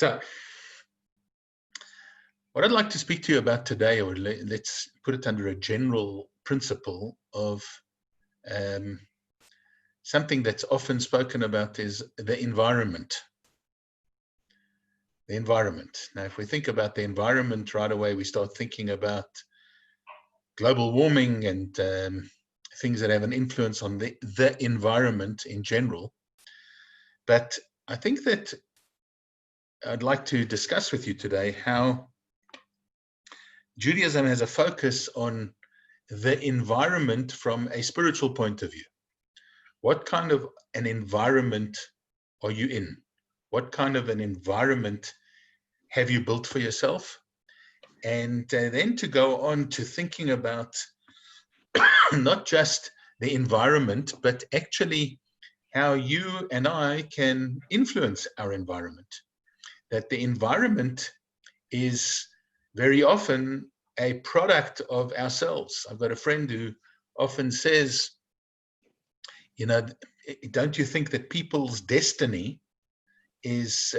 So, what I'd like to speak to you about today, or let's put it under a general principle of something that's often spoken about, is the environment. The environment. Now, if we think about the environment right away, we start thinking about global warming and things that have an influence on the environment in general. But I think that I'd like to discuss with you today how Judaism has a focus on the environment from a spiritual point of view. What kind of an environment are you in? What kind of an environment have you built for yourself? And then to go on to thinking about not just the environment, but actually how you and I can influence our environment. That the environment is very often a product of ourselves. I've got a friend who often says, you know, don't you think that people's destiny is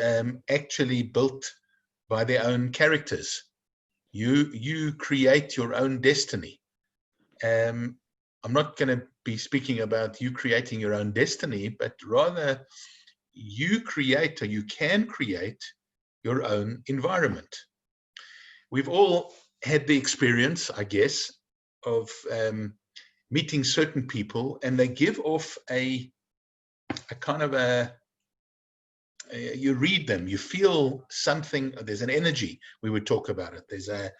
actually built by their own characters? You create your own destiny. I'm not going to be speaking about you creating your own destiny, but rather you create, or you can create, your own environment. We've all had the experience, I guess, of meeting certain people, and they give off a kind of you read them, you feel something, there's an energy, we would talk about it. There's a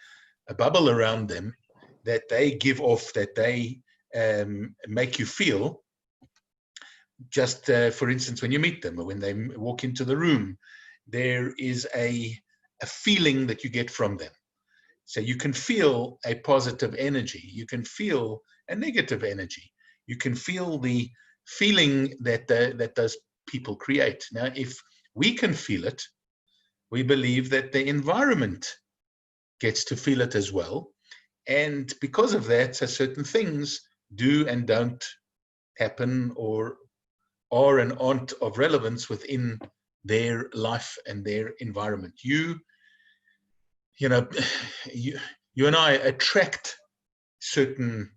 bubble around them that they give off, that they make you feel. Just for instance, when you meet them or when they walk into the room, there is a feeling that you get from them. So you can feel a positive energy. You can feel a negative energy. You can feel the feeling that that those people create. Now, if we can feel it, we believe that the environment gets to feel it as well. And because of that, so certain things do and don't happen, or are and aren't of relevance within their life and their environment. You know, you and I attract certain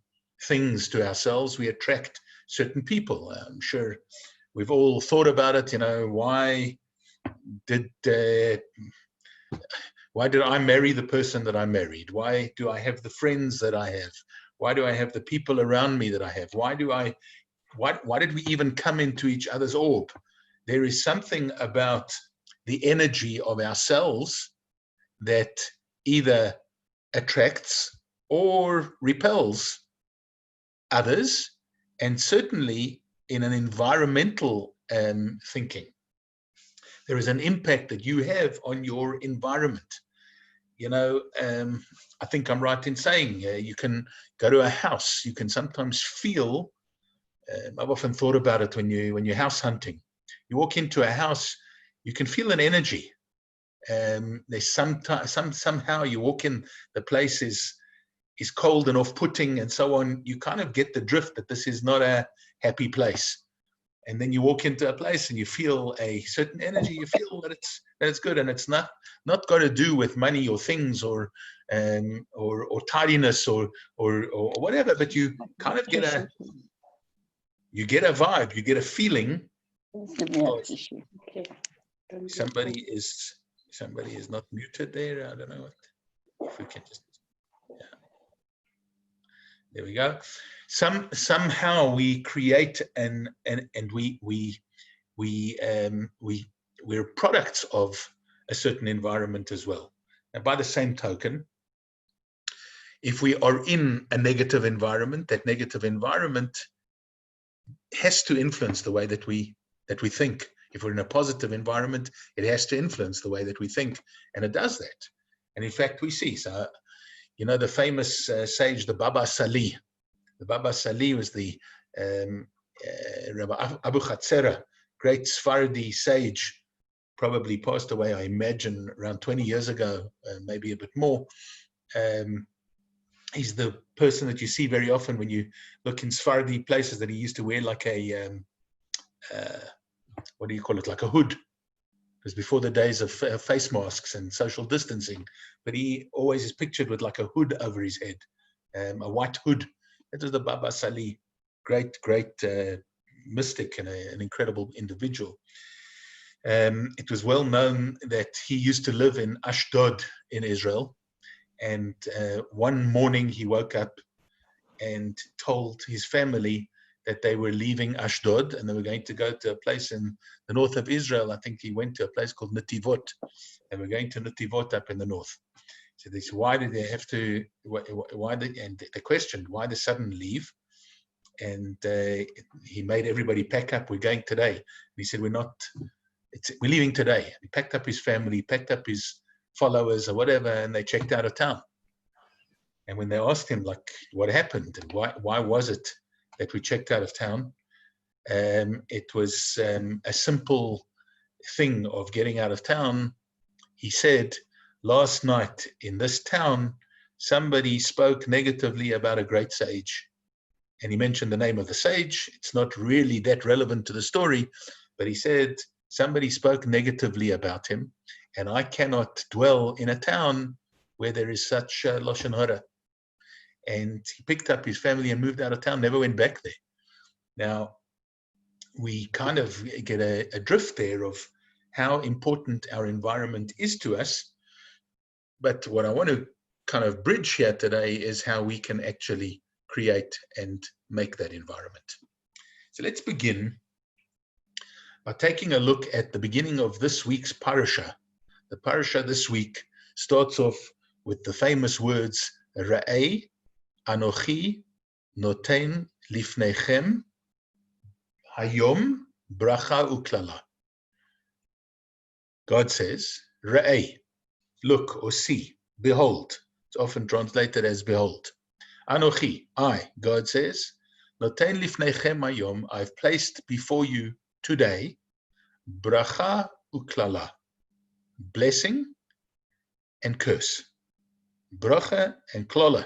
things to ourselves. We attract certain people. I'm sure we've all thought about it. You know, why did I marry the person that I married? Why do I have the friends that I have? Why do I have the people around me that I have? Why did we even come into each other's orb? There is something about the energy of ourselves that either attracts or repels others, and certainly in an environmental thinking, there is an impact that you have on your environment. You know, I think I'm right in saying you can go to a house, you can sometimes feel, I've often thought about it when you're house hunting. You walk into a house, you can feel an energy. There's somehow you walk in, the place is cold and off-putting and so on. You kind of get the drift that this is not a happy place. And then you walk into a place and you feel a certain energy. You feel that it's good, and it's not got to do with money or things or tidiness or whatever. But you kind of get a vibe. You get a feeling. Oh, somebody is not muted there. I don't know if we can just. Yeah. There we go. Somehow we create and we're products of a certain environment as well. And by the same token, if we are in a negative environment, that negative environment has to influence the way that we think. If we're in a positive environment, it has to influence the way that we think, and it does that. And in fact, we see. So, you know, the famous sage, the Baba Salih. The Baba Salih was the Rabbi Abu Chatzera, great Sephardi sage, probably passed away, I imagine, around 20 years ago, maybe a bit more. He's the person that you see very often when you look in Sephardi places, that he used to wear like a, what do you call it, like a hood. was before the days of face masks and social distancing, but he always is pictured with like a hood over his head, a white hood. That was the Baba Salih, great mystic and an incredible individual. It was well known that he used to live in Ashdod in Israel, and one morning he woke up and told his family that they were leaving Ashdod and they were going to go to a place in the north of Israel. I think he went to a place called Netivot. They were going to Netivot up in the north. So they said, why did they have to, and they questioned, why the sudden leave? And he made everybody pack up, we're going today. And he said, we're leaving today. He packed up his family, packed up his followers or whatever, and they checked out of town. And when they asked him, like, what happened? And why was it that we checked out of town? It was a simple thing of getting out of town. He said, last night in this town, somebody spoke negatively about a great sage. And he mentioned the name of the sage. It's not really that relevant to the story, but he said, somebody spoke negatively about him, and I cannot dwell in a town where there is such lashon hara. And he picked up his family and moved out of town, never went back there. Now, we kind of get a drift there of how important our environment is to us. But what I want to kind of bridge here today is how we can actually create and make that environment. So let's begin by taking a look at the beginning of this week's parasha. The parasha this week starts off with the famous words, Ra'ei Anochi noten lifnechem hayom bracha uklala. God says, Ra'ei, look or see, behold. It's often translated as behold. Anochi, I, God says, noten lifnechem hayom, I've placed before you today, bracha uklala, blessing and curse. Bracha and klala.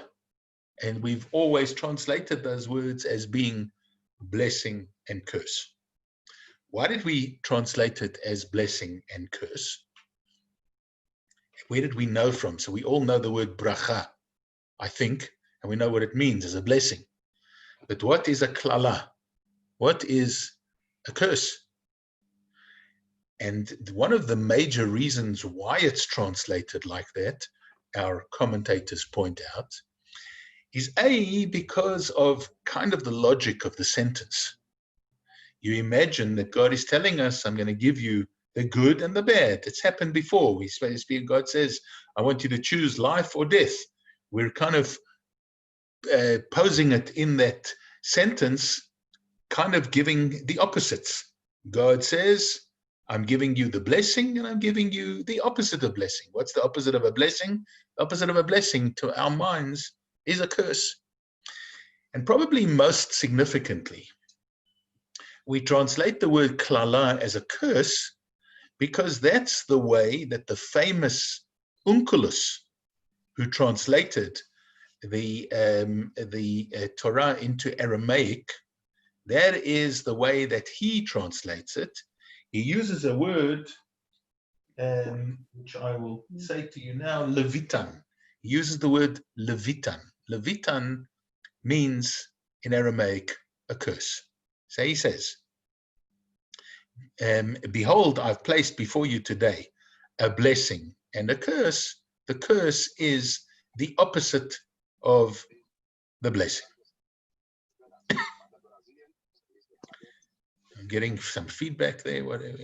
And we've always translated those words as being blessing and curse. Why did we translate it as blessing and curse? Where did we know from? So we all know the word bracha, I think, and we know what it means as a blessing. But what is a klala? What is a curse? And one of the major reasons why it's translated like that, our commentators point out, is because of kind of the logic of the sentence. You imagine that God is telling us, I'm going to give you the good and the bad. It's happened before. God says, I want you to choose life or death. We're kind of posing it in that sentence, kind of giving the opposites. God says, I'm giving you the blessing and I'm giving you the opposite of blessing. What's the opposite of a blessing? The opposite of a blessing to our minds is a curse. And probably most significantly, we translate the word klala as a curse because that's the way that the famous Unculus, who translated the Torah into Aramaic, that is the way that he translates it. He uses a word, which I will say to you now, Levitan. He uses the word Levitan. Levitan means, in Aramaic, a curse. So he says, behold, I've placed before you today a blessing and a curse. The curse is the opposite of the blessing. I'm getting some feedback there, whatever.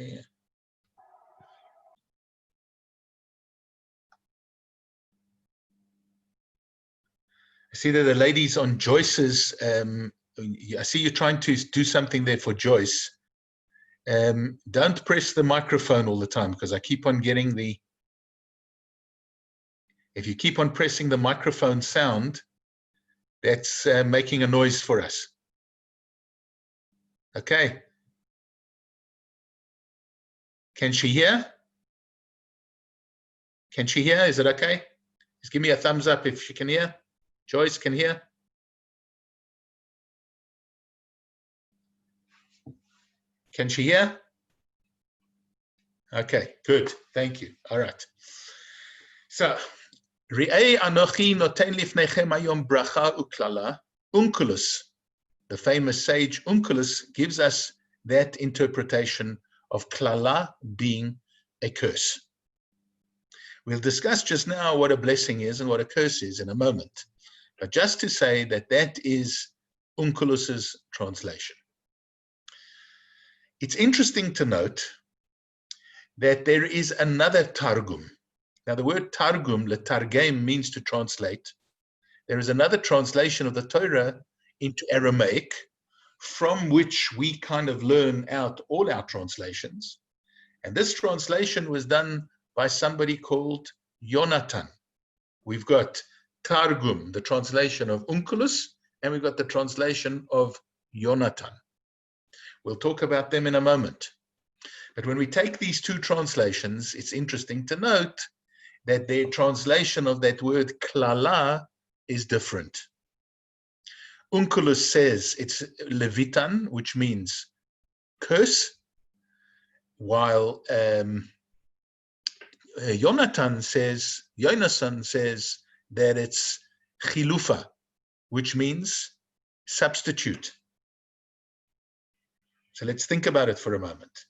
I see that the ladies on Joyce's, I see you're trying to do something there for Joyce. Don't press the microphone all the time because I keep on getting if you keep on pressing the microphone sound, that's making a noise for us. Okay. Can she hear? Can she hear? Is it okay? Just give me a thumbs up if she can hear. Joyce can hear. Can she hear? Okay, good. Thank you. All right. So, Re'ei anochi noten lifnechem hayom bracha uklala. Unculus, the famous sage Unculus, gives us that interpretation of klala being a curse. We'll discuss just now what a blessing is and what a curse is in a moment. But just to say that that is Unculus's translation. It's interesting to note that there is another Targum. Now, the word Targum, letargem, means to translate. There is another translation of the Torah into Aramaic, from which we kind of learn out all our translations. And this translation was done by somebody called Jonasan. We've got Targum, the translation of Unculus, and we've got the translation of Jonasan. We'll talk about them in a moment. But when we take these two translations, it's interesting to note that their translation of that word klala is different. Unculus says it's Levitan, which means curse, while Jonasan says that it's chilufa, which means substitute. So let's think about it for a moment.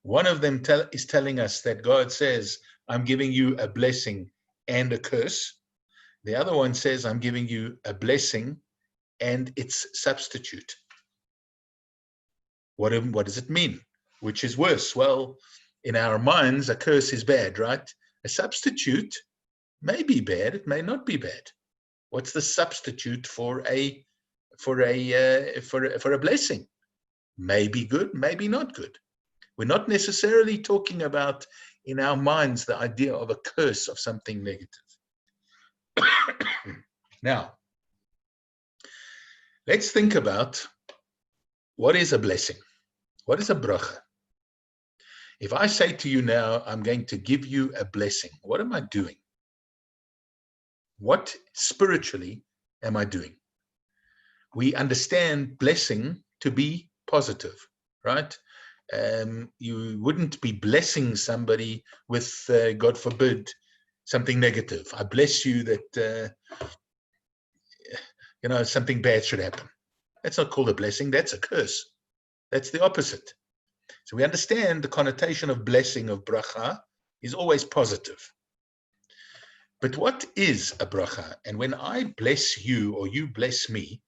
One of them is telling us that God says, I'm giving you a blessing and a curse. The other one says, I'm giving you a blessing and its substitute. What does it mean? Which is worse? Well, in our minds, a curse is bad, right? A substitute may be bad, it may not be bad. What's the substitute for a blessing? Maybe good, maybe not good. We're not necessarily talking about, in our minds, the idea of a curse of something negative. Now, let's think about what is a blessing. What is a bracha? If I say to you now, I'm going to give you a blessing, what am I doing? What spiritually am I doing? We understand blessing to be positive, right? You wouldn't be blessing somebody with, God forbid, something negative. I bless you that, something bad should happen. That's not called a blessing, that's a curse. That's the opposite. So we understand the connotation of blessing, of bracha, is always positive. But what is a bracha? And when I bless you or you bless me,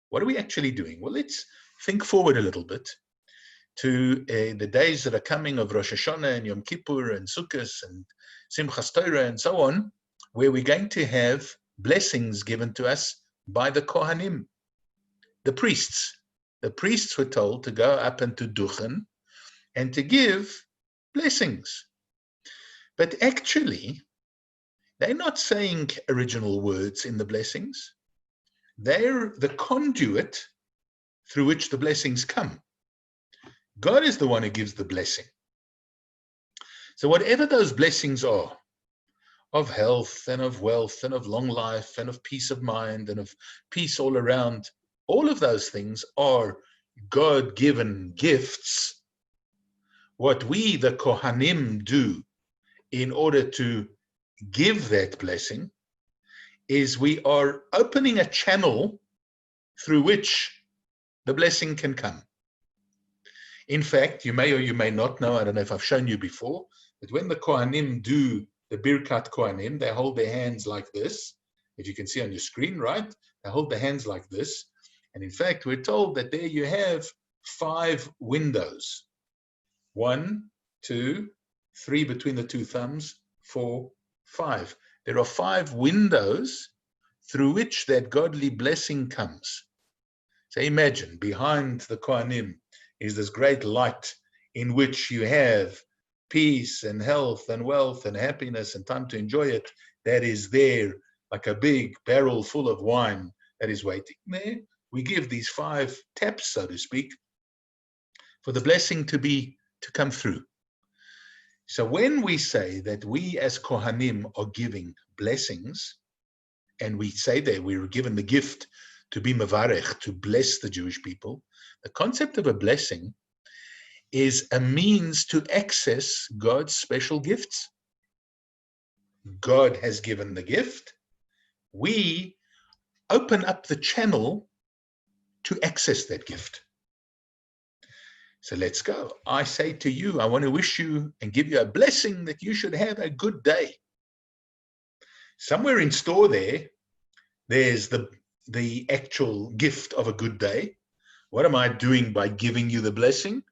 what are we actually doing? Well, let's think forward a little bit to the days that are coming of Rosh Hashanah and Yom Kippur and Sukkot and Simchas Torah and so on, where we're going to have blessings given to us by the Kohanim, the priests. The priests were told to go up into Duchen and to give blessings. But actually, they're not saying original words in the blessings. They're the conduit through which the blessings come. God is the one who gives the blessing. So whatever those blessings are, of health and of wealth and of long life and of peace of mind and of peace all around, all of those things are God-given gifts. What we, the Kohanim, do in order to give that blessing is we are opening a channel through which the blessing can come. In fact, you may or you may not know, I don't know if I've shown you before, that when the Kohanim do the Birkat Kohanim, they hold their hands like this. If you can see on your screen, right? They hold their hands like this. And in fact, we're told that there you have 5 windows. 1, 2, 3 between the 2 thumbs, 4, 5. There are 5 windows through which that godly blessing comes. So imagine, behind the Kohanim is this great light in which you have peace and health and wealth and happiness and time to enjoy it. That is there like a big barrel full of wine that is waiting there. We give these 5 taps, so to speak, for the blessing to come through. So when we say that we as Kohanim are giving blessings, and we say that we're given the gift to be mevarech, to bless the Jewish people, the concept of a blessing is a means to access God's special gifts. God has given the gift. We open up the channel to access that gift. So let's go. I say to you, I want to wish you and give you a blessing that you should have a good day. Somewhere in store there's the actual gift of a good day. What am I doing by giving you the blessing?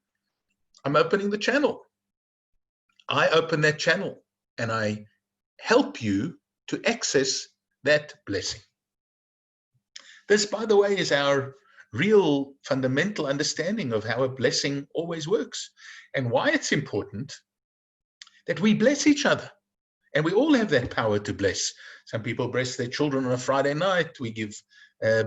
I'm opening the channel. I open that channel and I help you to access that blessing. This, by the way, is our real fundamental understanding of how a blessing always works and why it's important that we bless each other. And we all have that power to bless. Some people bless their children on a Friday night. We give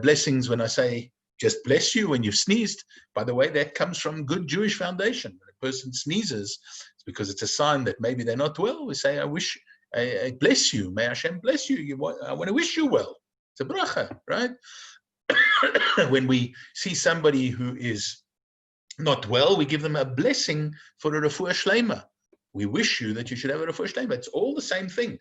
blessings when I say, just bless you when you've sneezed. By the way, that comes from good Jewish foundation. When a person sneezes, it's because it's a sign that maybe they're not well. We say, I bless you. May Hashem bless you. I want to wish you well. It's a bracha, right? When we see somebody who is not well, we give them a blessing for a refuah shlema. We wish you that you should have a refuah shlema. It's all the same thing.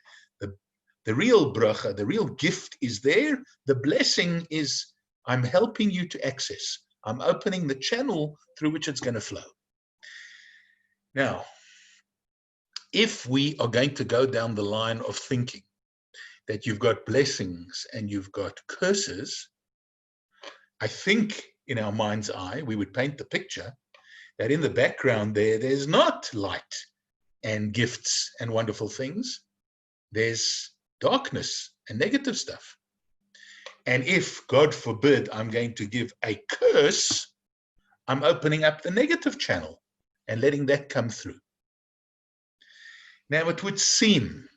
The real bracha, the real gift is there. The blessing is I'm helping you to access. I'm opening the channel through which it's going to flow. Now, if we are going to go down the line of thinking that you've got blessings and you've got curses, I think in our mind's eye, we would paint the picture that in the background there's not light and gifts and wonderful things. There's darkness and negative stuff. And if, God forbid, I'm going to give a curse, I'm opening up the negative channel and letting that come through. Now, it would seem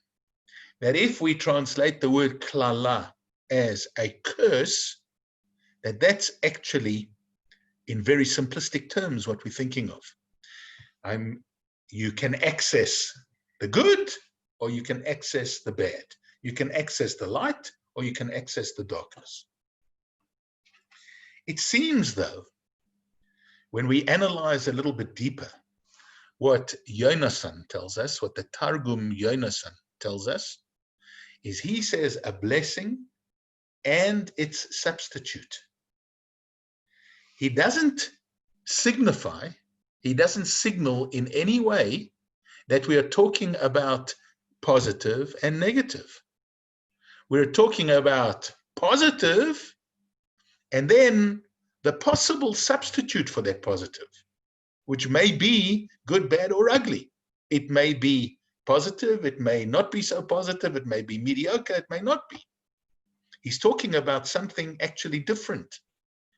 that if we translate the word klala as a curse, that's actually, in very simplistic terms, what we're thinking of. You can access the good or you can access the bad. You can access the light or you can access the darkness. It seems, though, when we analyze a little bit deeper, what Jonasan tells us, what the Targum Jonasan tells us, is he says a blessing and its substitute. He doesn't signify, he doesn't signal in any way that we are talking about positive and negative. We're talking about positive and then the possible substitute for that positive, which may be good, bad, or ugly. It may be positive, it may not be so positive, it may be mediocre, it may not be. He's talking about something actually different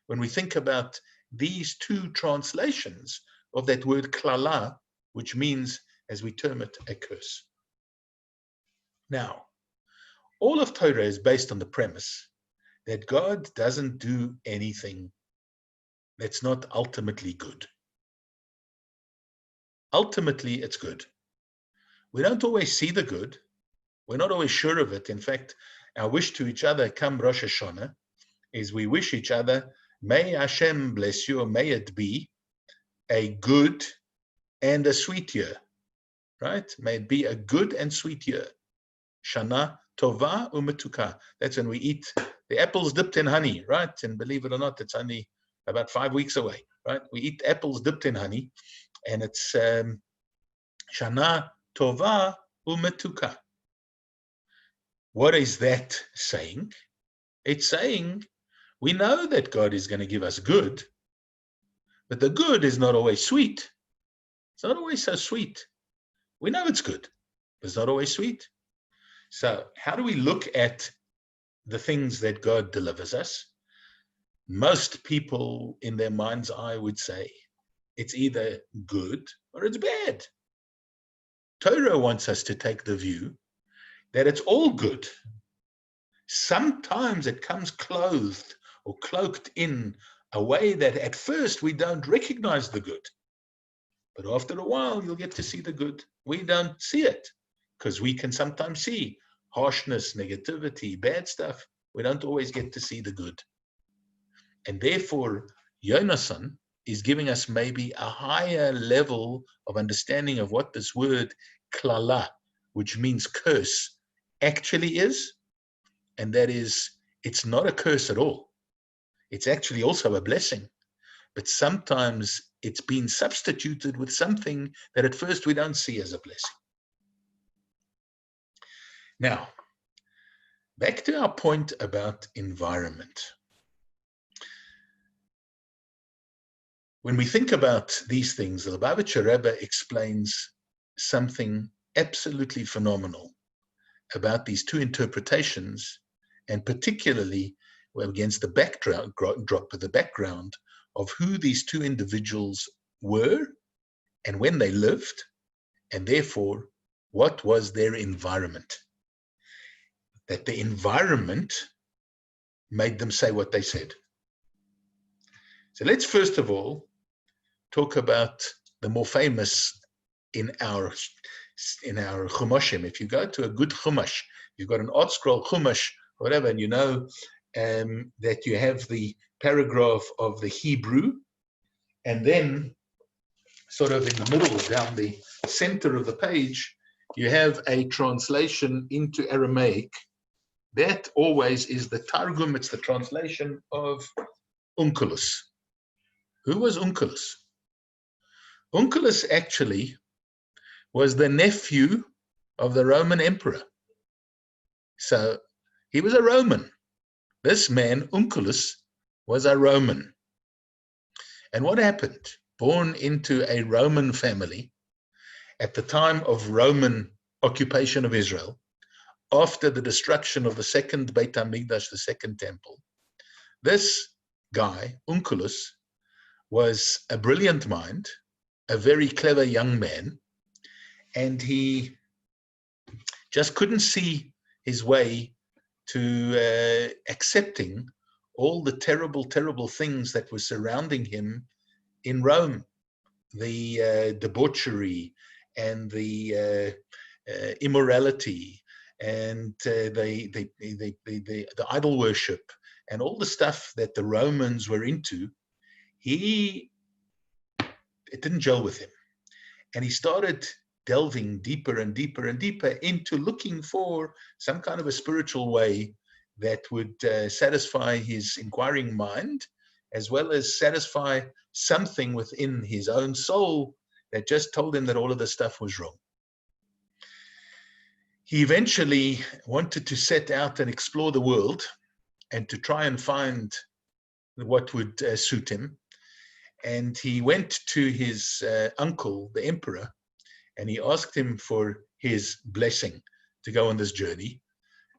when we think about these two translations of that word klala, which means, as we term it, a curse. Now, all of Torah is based on the premise that God doesn't do anything that's not ultimately good. Ultimately, it's good. We don't always see the good. We're not always sure of it. In fact, our wish to each other come Rosh Hashanah is we wish each other, may Hashem bless you, or may it be a good and a sweet year, right? May it be a good and sweet year. Shana tova umetuka. That's when we eat the apples dipped in honey, right? And believe it or not, it's only about 5 weeks away, right? We eat apples dipped in honey, and it's Shana tova umetuka. What is that saying? It's saying we know that God is going to give us good, but the good is not always sweet. It's not always so sweet. We know it's good, but it's not always sweet. So how do we look at the things that God delivers us? Most people in their mind's eye would say it's either good or it's bad. Torah wants us to take the view that it's all good. Sometimes it comes clothed or cloaked in a way that at first we don't recognize the good. But after a while, you'll get to see the good. We don't see it because we can sometimes see harshness, negativity, bad stuff. We don't always get to see the good. And therefore, Jonasan is giving us maybe a higher level of understanding of what this word klala, which means curse, actually is. And that is, it's not a curse at all. It's actually also a blessing. But sometimes it's been substituted with something that at first we don't see as a blessing. Now, back to our point about environment. When we think about these things, the Lubavitcher Rebbe explains something absolutely phenomenal about these two interpretations, and particularly against the background of who these two individuals were and when they lived, and therefore what was their environment. That the environment made them say what they said. So let's first of all talk about the more famous in our chumashim. If you go to a good chumash, you've got an odd scroll chumash, whatever, and you know that you have the paragraph of the Hebrew, and then sort of in the middle, down the center of the page, you have a translation into Aramaic. That always is the Targum, it's the translation of Unculus. Who was Unculus? Unculus actually was the nephew of the Roman emperor. So he was a Roman. This man, Unculus, was a Roman. And what happened? Born into a Roman family at the time of Roman occupation of Israel, after the destruction of the second Beit HaMikdash, the second temple, this guy, Unculus, was a brilliant mind, a very clever young man, and he just couldn't see his way to accepting all the terrible, terrible things that were surrounding him in Rome, the debauchery and the immorality and the idol worship and all the stuff that the Romans were into. It didn't gel with him. And he started delving deeper and deeper and deeper into looking for some kind of a spiritual way that would satisfy his inquiring mind, as well as satisfy something within his own soul that just told him that all of this stuff was wrong. He eventually wanted to set out and explore the world and to try and find what would suit him. And he went to his uncle, the emperor, and he asked him for his blessing to go on this journey.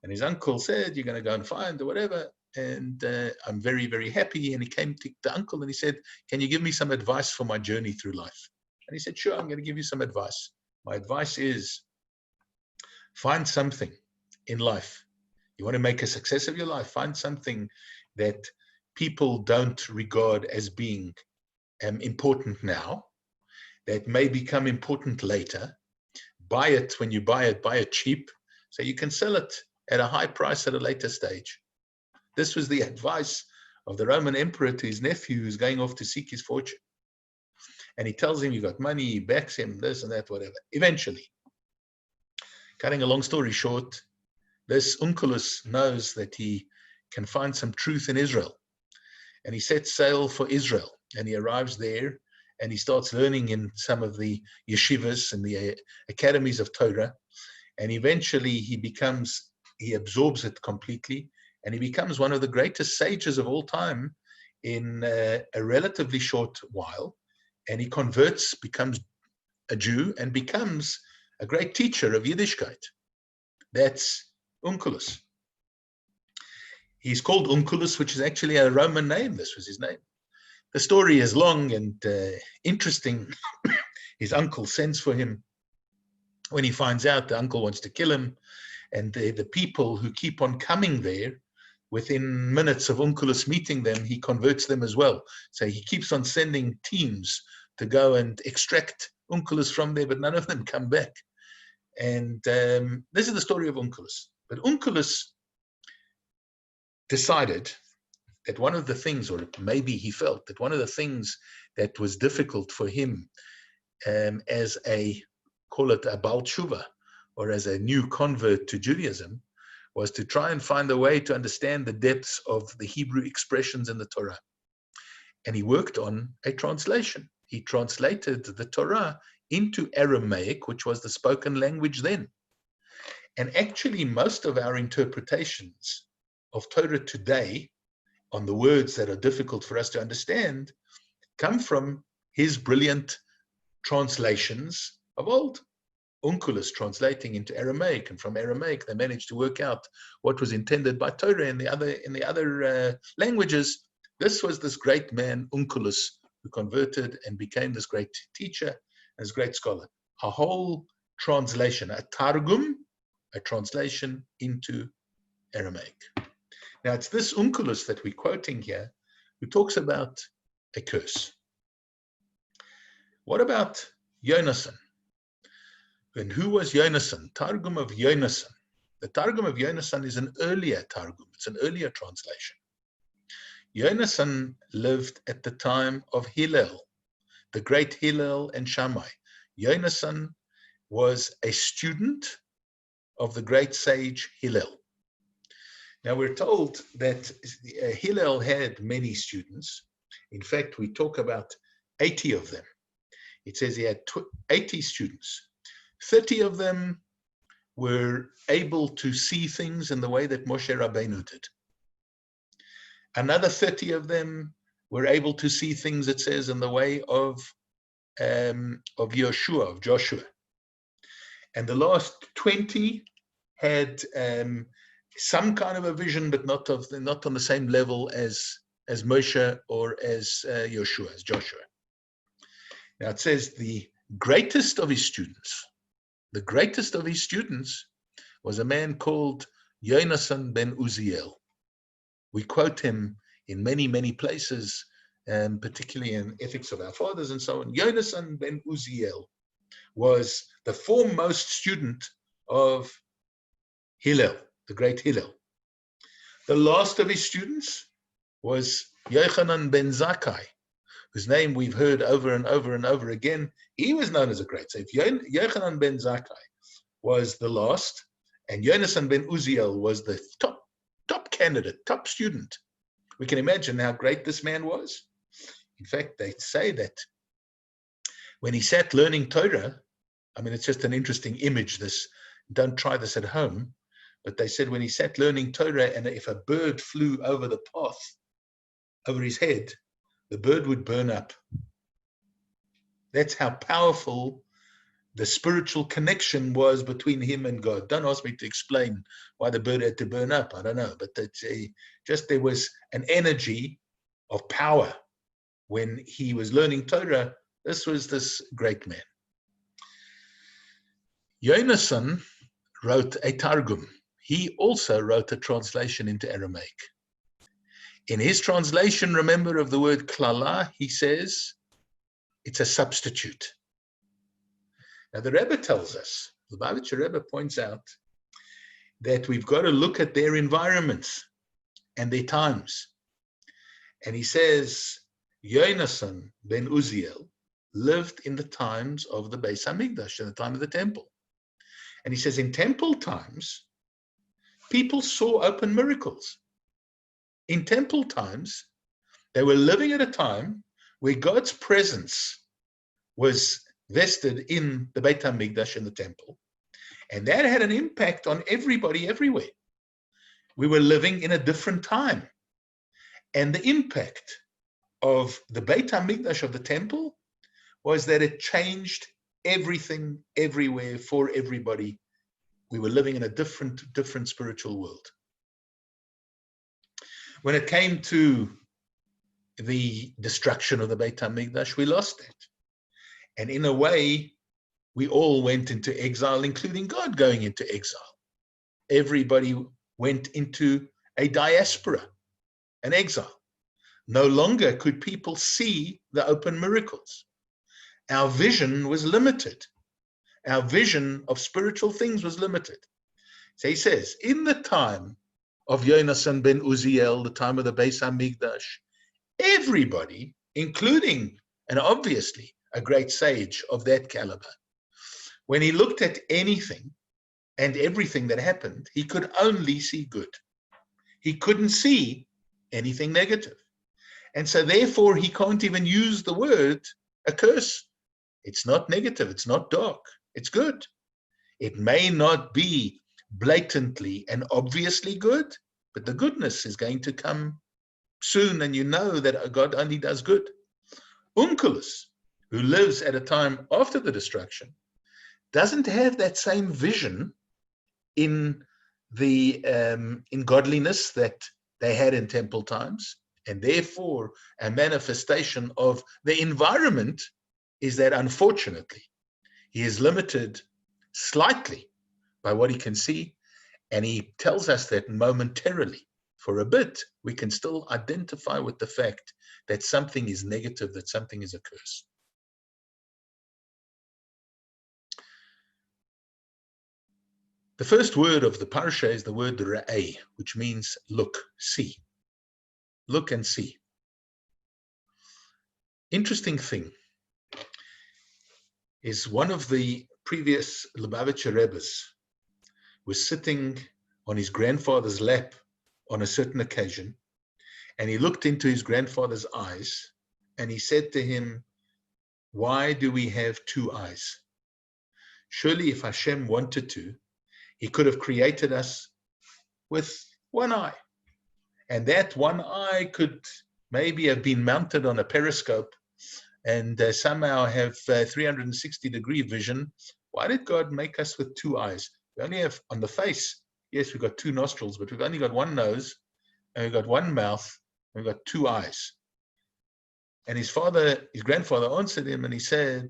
And his uncle said, "You're going to go and find or whatever, and I'm very, very happy." And he came to the uncle and he said, "Can you give me some advice for my journey through life?" And he said, "Sure, I'm going to give you some advice. My advice is, find something in life. You want to make a success of your life, find something that people don't regard as being important now, that may become important later. Buy it when you buy it cheap, so you can sell it at a high price at a later stage." This was the advice of the Roman emperor to his nephew who's going off to seek his fortune. And he tells him, "You got money," he backs him, this and that, whatever. Eventually, cutting a long story short, this Unculus knows that he can find some truth in Israel. And he sets sail for Israel. And he arrives there and he starts learning in some of the yeshivas and the academies of Torah. And eventually he absorbs it completely. And he becomes one of the greatest sages of all time in a relatively short while. And he converts, becomes a Jew, and becomes a great teacher of Yiddishkeit. That's Unculus. He's called Unculus, which is actually a Roman name. This was his name. The story is long and interesting. His uncle sends for him. When he finds out, the uncle wants to kill him. And the people who keep on coming there, within minutes of Unculus meeting them, he converts them as well. So he keeps on sending teams to go and extract Unculus from there, but none of them come back. And this is the story of Unculus. But Unculus decided that one of the things, or maybe he felt that one of the things that was difficult for him as a, call it a Baal Tshuva, or as a new convert to Judaism, was to try and find a way to understand the depths of the Hebrew expressions in the Torah. And he worked on a translation. He translated the Torah into Aramaic, which was the spoken language then. And actually, most of our interpretations of Torah today on the words that are difficult for us to understand come from his brilliant translations of old. Unculus translating into Aramaic, and from Aramaic they managed to work out what was intended by Torah in the other languages. This was this great man Unculus, who converted and became this great teacher and this great scholar. A whole translation, a targum, a translation into Aramaic. Now it's this Unculus that we're quoting here, who talks about a curse. What about Jonasan? And who was Jonasan? Targum of Jonasan. The Targum of Jonasan is an earlier Targum. It's an earlier translation. Jonasan lived at the time of Hillel, the great Hillel and Shammai. Jonasan was a student of the great sage Hillel. Now we're told that Hillel had many students. In fact, we talk about 80 of them. It says he had 80 students. 30 of them were able to see things in the way that Moshe Rabbeinu did. Another 30 of them were able to see things, it says, in the way of Yeshua, of Joshua. And the last 20 had some kind of a vision, but not on the same level as Moshe or as Yeshua, as Joshua. Now it says the greatest of his students was a man called Jonasan ben Uziel. We quote him in many, many places, particularly in Ethics of Our Fathers and so on. Jonasan ben Uziel was the foremost student of Hillel, the great Hillel. The last of his students was Yochanan ben Zakkai, whose name we've heard over and over and over again. He was known as a great sage. Yochanan ben Zakkai was the last, and Jonasan ben Uziel was the top candidate, top student. We can imagine how great this man was. In fact, they say that when he sat learning Torah, I mean, it's just an interesting image, this, don't try this at home, but they said when he sat learning Torah, and if a bird flew over the path, over his head, the bird would burn up. That's how powerful the spiritual connection was between him and God. Don't ask me to explain why the bird had to burn up. I don't know, but that's just there was an energy of power when he was learning Torah. This was this great man. Jonasan wrote a Targum. He also wrote a translation into Aramaic. In his translation, remember, of the word klala, he says it's a substitute. Now the Rebbe tells us, the Lubavitcher Rebbe points out that we've got to look at their environments and their times. And he says, Jonasan ben Uziel lived in the times of the Beis HaMikdash, in the time of the temple. And he says in temple times, people saw open miracles. In temple times, they were living at a time where God's presence was vested in the Beit HaMikdash, in the temple. And that had an impact on everybody everywhere. We were living in a different time. And the impact of the Beit HaMikdash, of the temple, was that it changed everything everywhere for everybody. We were living in a different spiritual world. When it came to the destruction of the Beit HaMikdash, we lost it. And in a way, we all went into exile, including God going into exile. Everybody went into a diaspora, an exile. No longer could people see the open miracles. Our vision was limited. Our vision of spiritual things was limited. So he says, in the time of Jonasan ben Uziel, the time of the Beis HaMikdash. Everybody, including, and obviously, a great sage of that caliber, when he looked at anything and everything that happened, he could only see good. He couldn't see anything negative. And so therefore, he can't even use the word a curse. It's not negative. It's not dark. It's good. It may not be blatantly and obviously good, but the goodness is going to come soon, and you know that God only does good. Unculus, who lives at a time after the destruction, doesn't have that same vision in the in godliness that they had in temple times, and therefore a manifestation of the environment is that unfortunately he is limited slightly by what he can see, and he tells us that momentarily, for a bit, we can still identify with the fact that something is negative, that something is a curse. The first word of the parasha is the word Rebbe, which means look, see. Look and see. Interesting thing is one of the previous Lubavitcher Rebbes was sitting on his grandfather's lap on a certain occasion, and he looked into his grandfather's eyes, and he said to him, "Why do we have two eyes? Surely if Hashem wanted to, he could have created us with one eye. And that one eye could maybe have been mounted on a periscope and somehow have 360-degree vision. Why did God make us with two eyes? We only have on the face, yes, we've got two nostrils, but we've only got one nose, and we've got one mouth, and we've got two eyes." And his grandfather answered him, and he said,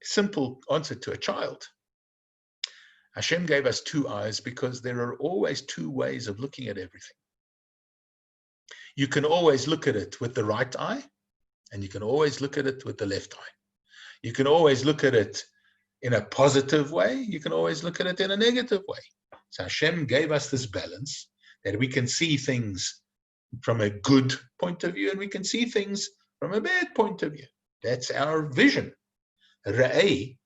simple answer to a child: Hashem gave us two eyes because there are always two ways of looking at everything. You can always look at it with the right eye, and you can always look at it with the left eye. You can always look at it in a positive way. You can always look at it in a negative way. So Hashem gave us this balance that we can see things from a good point of view, and we can see things from a bad point of view. That's our vision. Ra'ei,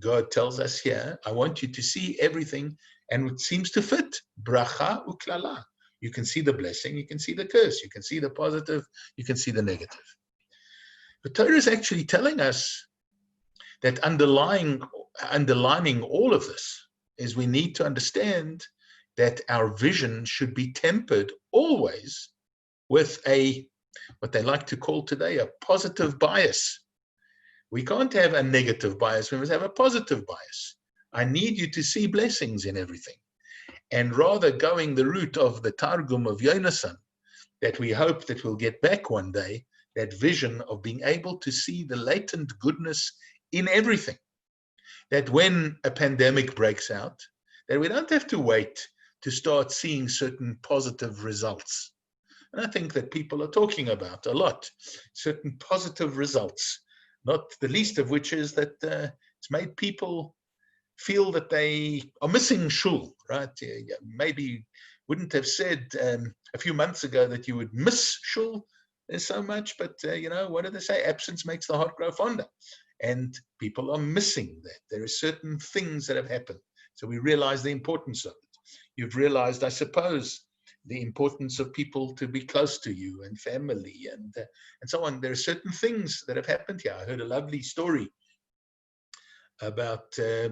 God tells us here, I want you to see everything, and it seems to fit. Bracha uklala. You can see the blessing, you can see the curse, you can see the positive, you can see the negative. The Torah is actually telling us that underlining all of this is we need to understand that our vision should be tempered always with what they like to call today a positive bias. We can't have a negative bias, we must have a positive bias. I need you to see blessings in everything. And rather going the route of the Targum of Jonasan, that we hope that we'll get back one day, that vision of being able to see the latent goodness in everything. That when a pandemic breaks out, that we don't have to wait to start seeing certain positive results. And I think that people are talking about a lot, certain positive results, not the least of which is that it's made people feel that they are missing shul, right? Maybe wouldn't have said a few months ago that you would miss shul so much, but what do they say? Absence makes the heart grow fonder. And people are missing that. There are certain things that have happened. So we realize the importance of it. You've realized, I suppose, the importance of people to be close to you and family and so on. There are certain things that have happened here. I heard a lovely story about a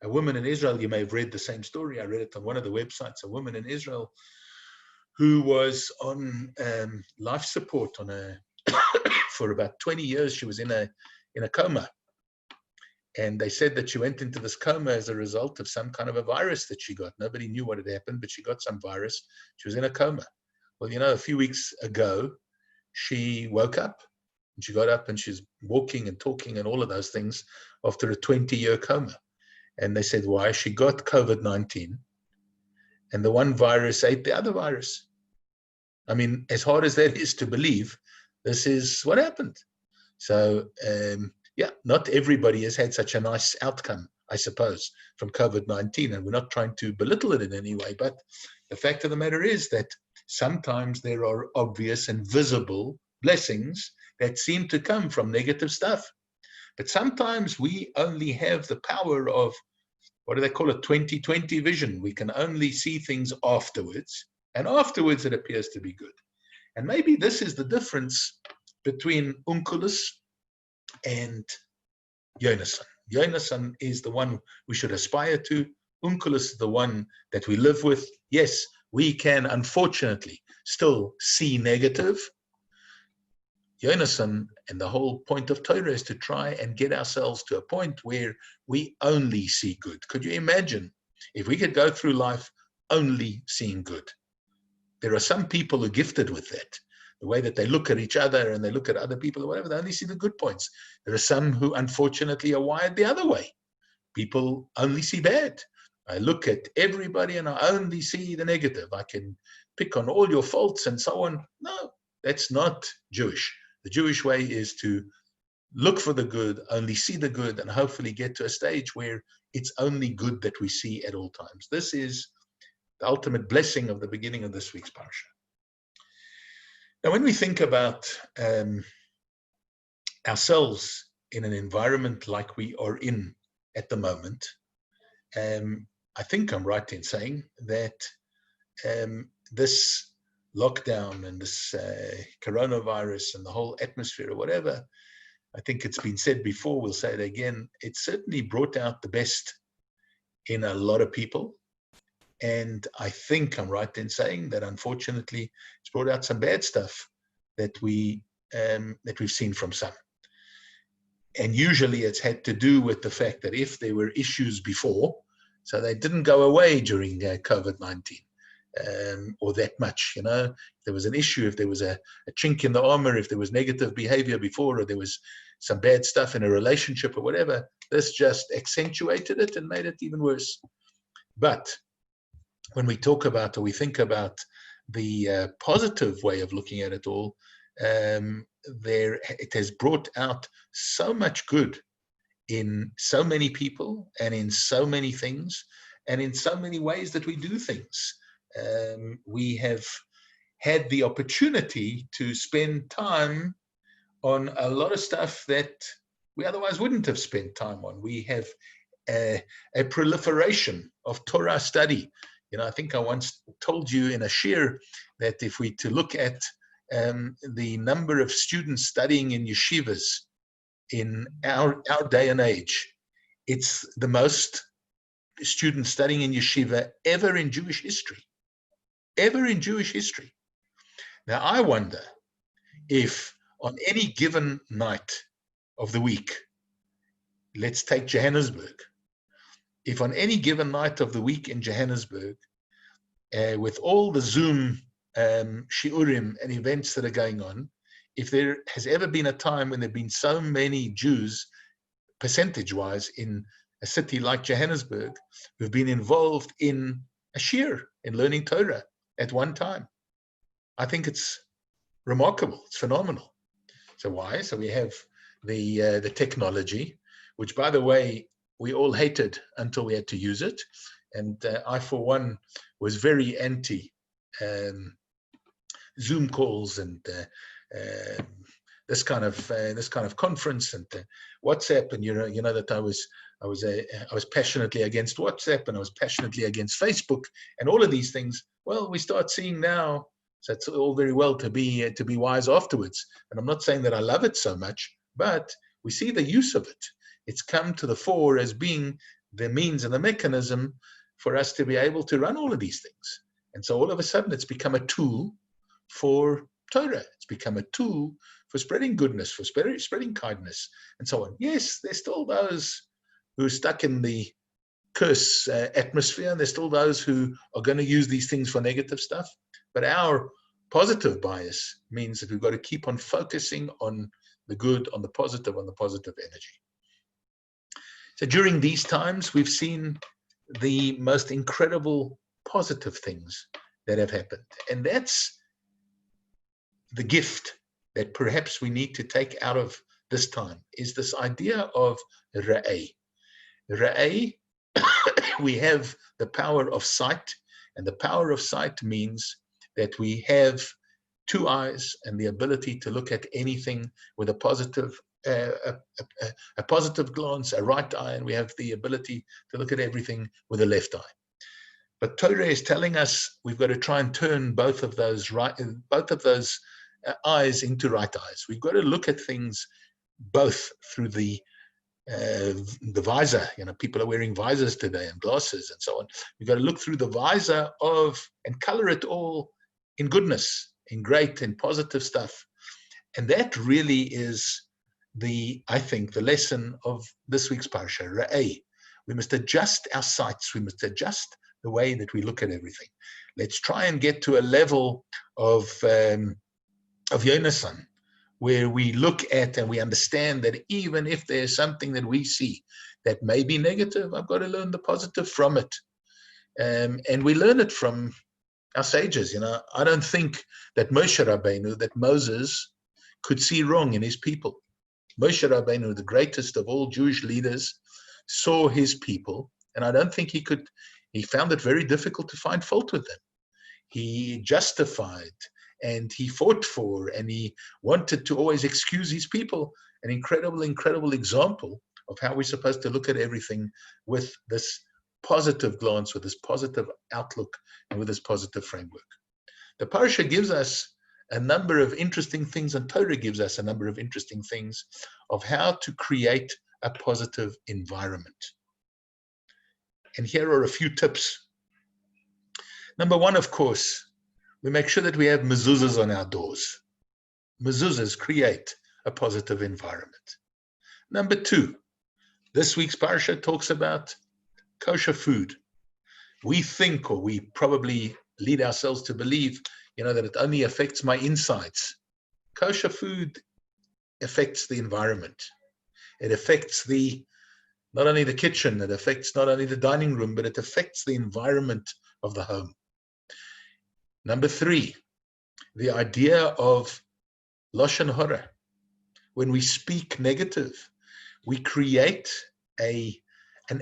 woman in Israel. You may have read the same story. I read it on one of the websites. A woman in Israel who was on life support for about 20 years. She was in a coma. And they said that she went into this coma as a result of some kind of a virus that she got. Nobody knew what had happened, but she got some virus. She was in a coma. Well, a few weeks ago, she woke up. And she got up and she's walking and talking and all of those things after a 20-year coma. And they said, why? She got COVID-19. And the one virus ate the other virus. I mean, as hard as that is to believe, this is what happened. So, not everybody has had such a nice outcome, I suppose, from COVID-19. And we're not trying to belittle it in any way, but the fact of the matter is that sometimes there are obvious and visible blessings that seem to come from negative stuff. But sometimes we only have the power of, what do they call it, 20/20 vision. We can only see things afterwards, and afterwards it appears to be good. And maybe this is the difference between Unculus and Jonasan. Jonasan is the one we should aspire to. Unculus is the one that we live with. Yes, we can unfortunately still see negative. Jonasan, and the whole point of Torah is to try and get ourselves to a point where we only see good. Could you imagine if we could go through life only seeing good? There are some people who are gifted with that. The way that they look at each other and they look at other people or whatever, they only see the good points. There are some who unfortunately are wired the other way. People only see bad. I look at everybody and I only see the negative. I can pick on all your faults and so on. No, that's not Jewish. The Jewish way is to look for the good, only see the good, and hopefully get to a stage where it's only good that we see at all times. This is the ultimate blessing of the beginning of this week's parsha. Now, when we think about ourselves in an environment like we are in at the moment, I think I'm right in saying that this lockdown and this coronavirus and the whole atmosphere or whatever, I think it's been said before, we'll say it again, it certainly brought out the best in a lot of people. And I think I'm right in saying that unfortunately it's brought out some bad stuff that we've seen from some. And usually it's had to do with the fact that if there were issues before, so they didn't go away during COVID-19 or that much, you know, if there was an issue, if there was a chink in the armor, if there was negative behavior before, or there was some bad stuff in a relationship or whatever, this just accentuated it and made it even worse. But when we talk about, or we think about the positive way of looking at it all, it has brought out so much good in so many people and in so many things and in so many ways that we do things. We have had the opportunity to spend time on a lot of stuff that we otherwise wouldn't have spent time on. We have a proliferation of Torah study. You know, I think I once told you in a shir that if we to look at the number of students studying in yeshivas in our day and age, it's the most students studying in yeshiva ever in Jewish history. Ever in Jewish history. Now, I wonder if on any given night of the week, let's take Johannesburg, if on any given night of the week in Johannesburg, with all the Zoom shiurim and events that are going on, if there has ever been a time when there have been so many Jews, percentage-wise, in a city like Johannesburg, who've been involved in a shir, in learning Torah at one time, I think it's remarkable. It's phenomenal. So why? So we have the technology, which, by the way, we all hated until we had to use it. And I, for one, was very anti Zoom calls and this kind of conference and WhatsApp. And you know that I was passionately against WhatsApp, and I was passionately against Facebook and all of these things. Well, we start seeing now. So it's all very well to be wise afterwards. And I'm not saying that I love it so much, but we see the use of it. It's come to the fore as being the means and the mechanism for us to be able to run all of these things. And so all of a sudden it's become a tool for Torah. It's become a tool for spreading goodness, for spreading kindness, and so on. Yes, there's still those who are stuck in the curse atmosphere, and there's still those who are going to use these things for negative stuff. But our positive bias means that we've got to keep on focusing on the good, on the positive energy. So during these times, we've seen the most incredible positive things that have happened. And that's the gift that perhaps we need to take out of this time, is this idea of Rebbe. Ra'ay, we have the power of sight, and the power of sight means that we have two eyes and the ability to look at anything with a positive positive glance, a right eye, and we have the ability to look at everything with a left eye. But Torah is telling us we've got to try and turn both of those eyes into right eyes. We've got to look at things both through the visor. You know, people are wearing visors today and glasses and so on. We've got to look through the visor and color it all in goodness, in great and positive stuff. And that really is I think, the lesson of this week's parsha, Ra'ay. We must adjust our sights. We must adjust the way that we look at everything. Let's try and get to a level of Jonasan, where we look at and we understand that even if there's something that we see that may be negative, I've got to learn the positive from it. And we learn it from our sages. You know, I don't think that Moses could see wrong in his people. Moshe Rabbeinu, the greatest of all Jewish leaders, saw his people, and I don't think he found it very difficult to find fault with them. He justified, and he fought for, and he wanted to always excuse his people. An incredible, incredible example of how we're supposed to look at everything with this positive glance, with this positive outlook, and with this positive framework. The parasha gives us a number of interesting things, and Torah gives us a number of interesting things of how to create a positive environment. And here are a few tips. Number one, of course, we make sure that we have mezuzahs on our doors. Mezuzahs create a positive environment. Number two, this week's parasha talks about kosher food. We think, or we probably lead ourselves to believe, that it only affects my insides. Kosher food affects the environment. It affects not only the kitchen, it affects not only the dining room, but it affects the environment of the home. Number three, the idea of lashon hara. When we speak negative, we create an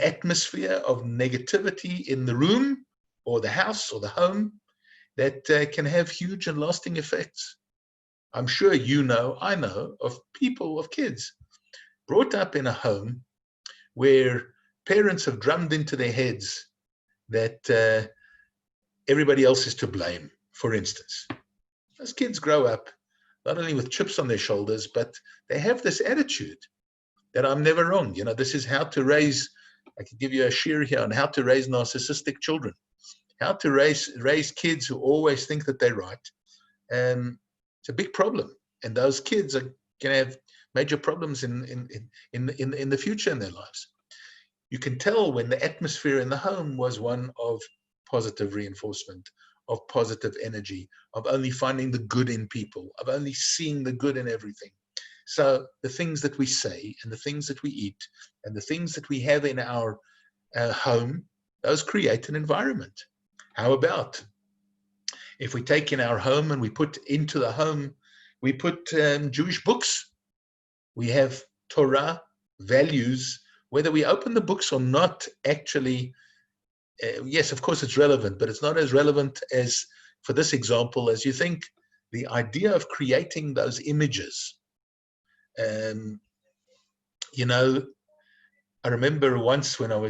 atmosphere of negativity in the room or the house or the home that can have huge and lasting effects. I'm sure I know of people, of kids, brought up in a home where parents have drummed into their heads that everybody else is to blame, for instance. Those kids grow up not only with chips on their shoulders, but they have this attitude that I'm never wrong. This is how to raise, I could give you a shir here on how to raise narcissistic children. How to raise kids who always think that they're right. It's a big problem, and those kids are going to have major problems in the future in their lives. You can tell when the atmosphere in the home was one of positive reinforcement, of positive energy, of only finding the good in people, of only seeing the good in everything. So the things that we say and the things that we eat and the things that we have in our home, those create an environment. How about if we take in our home and we put into the home, we put Jewish books. We have Torah values, whether we open the books or not, actually, yes, of course it's relevant, but it's not as relevant as, for this example, as you think. The idea of creating those images. I remember once when I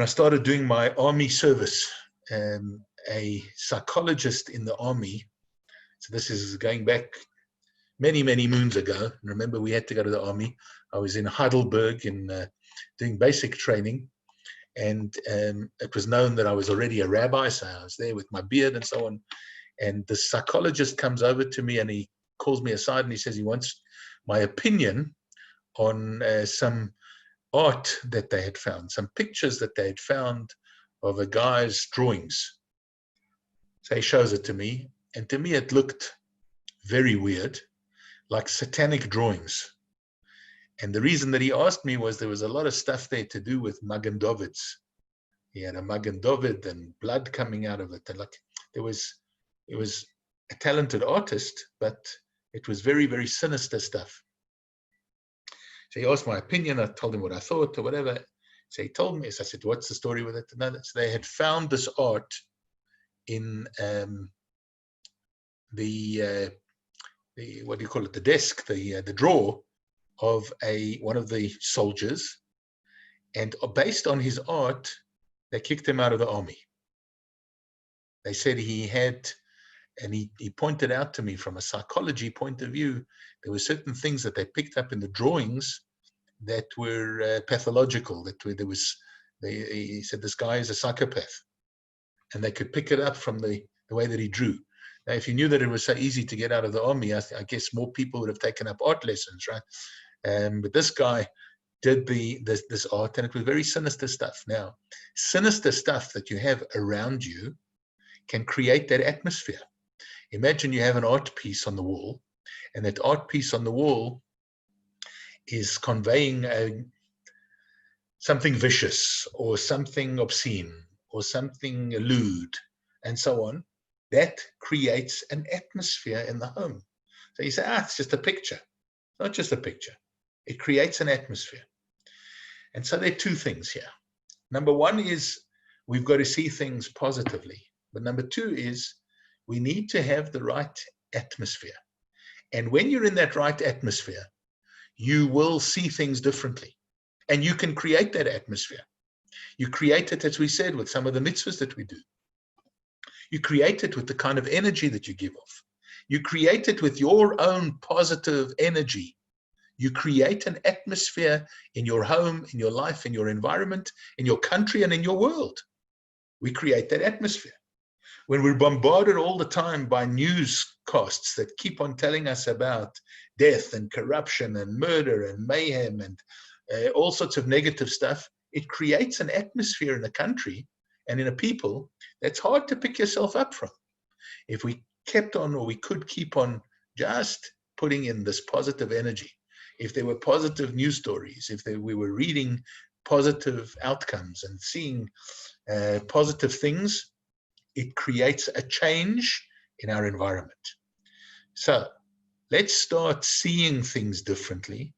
started doing my army service, a psychologist in the army, so this is going back many, many moons ago. Remember, we had to go to the army. I was in Heidelberg doing basic training, and it was known that I was already a rabbi, so I was there with my beard and so on. And the psychologist comes over to me and he calls me aside and he says he wants my opinion on some art that they had found, some pictures that they had found of a guy's drawings. So he shows it to me, and to me it looked very weird, like satanic drawings. And the reason that he asked me was there was a lot of stuff there to do with Magen Davids. He had a Magen David and blood coming out of it, and it was a talented artist, but it was very, very sinister stuff. So he asked my opinion. I told him what I thought or whatever. So he told me. So I said, what's the story with it? So they had found this art in the what do you call it? The desk, the drawer of one of the soldiers. And based on his art, they kicked him out of the army. They said he had, and he pointed out to me from a psychology point of view, there were certain things that they picked up in the drawings that were pathological. He said this guy is a psychopath, and they could pick it up from the way that he drew. Now, if you knew that it was so easy to get out of the army, I guess more people would have taken up art lessons, right? But this guy did this art, and it was very sinister stuff. Now, sinister stuff that you have around you can create that atmosphere. Imagine you have an art piece on the wall, and that art piece on the wall is conveying something vicious or something obscene or something lewd and so on. That creates an atmosphere in the home. So you say, it's just a picture. It's not just a picture. It creates an atmosphere. And so there are two things here. Number one is we've got to see things positively. But number two is we need to have the right atmosphere. And when you're in that right atmosphere, you will see things differently. And you can create that atmosphere. You create it, as we said, with some of the mitzvahs that we do. You create it with the kind of energy that you give off. You create it with your own positive energy. You create an atmosphere in your home, in your life, in your environment, in your country, and in your world. We create that atmosphere. When we're bombarded all the time by newscasts that keep on telling us about death and corruption and murder and mayhem and all sorts of negative stuff, it creates an atmosphere in a country and in a people that's hard to pick yourself up from. If we kept on, or we could keep on just putting in this positive energy, if there were positive news stories, if we were reading positive outcomes and seeing positive things, it creates a change in our environment. So let's start seeing things differently,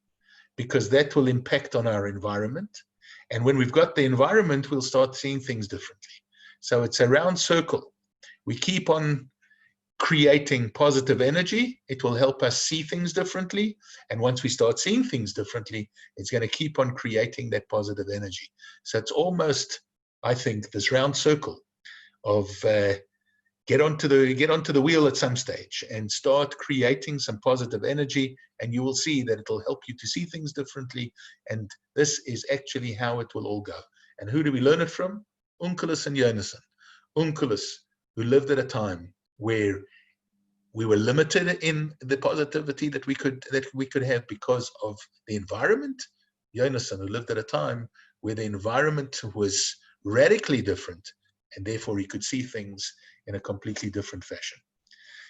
because that will impact on our environment. And when we've got the environment, we'll start seeing things differently. So it's a round circle. We keep on creating positive energy. It will help us see things differently. And once we start seeing things differently, it's going to keep on creating that positive energy. So it's almost, I think, this round circle of get onto the wheel at some stage and start creating some positive energy, and you will see that it'll help you to see things differently. And this is actually how it will all go. And who do we learn it from? Unculus and Jonasan. Unculus, who lived at a time where we were limited in the positivity that we could have because of the environment. Jonasan, who lived at a time where the environment was radically different, and therefore he could see things in a completely different fashion.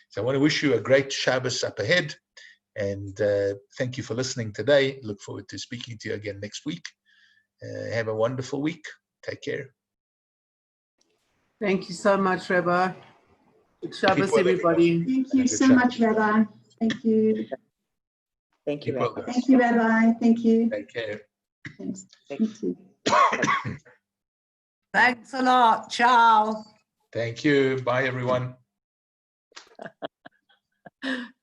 So I want to wish you a great Shabbos up ahead, and thank you for listening today. Look forward to speaking to you again next week. Have a wonderful week. Take care. Thank you so much, Rebbe. Good Shabbos, everybody. Thank you so much, Rabbi. Thank you. Thank you, Rabbi. Thank you, Rabbi. Thank you. Take care. Thanks. You too. Thanks a lot. Ciao. Thank you. Bye, everyone.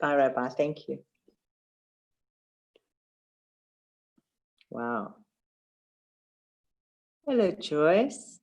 Bye, Rabbi. Thank you. Wow. Hello, Joyce.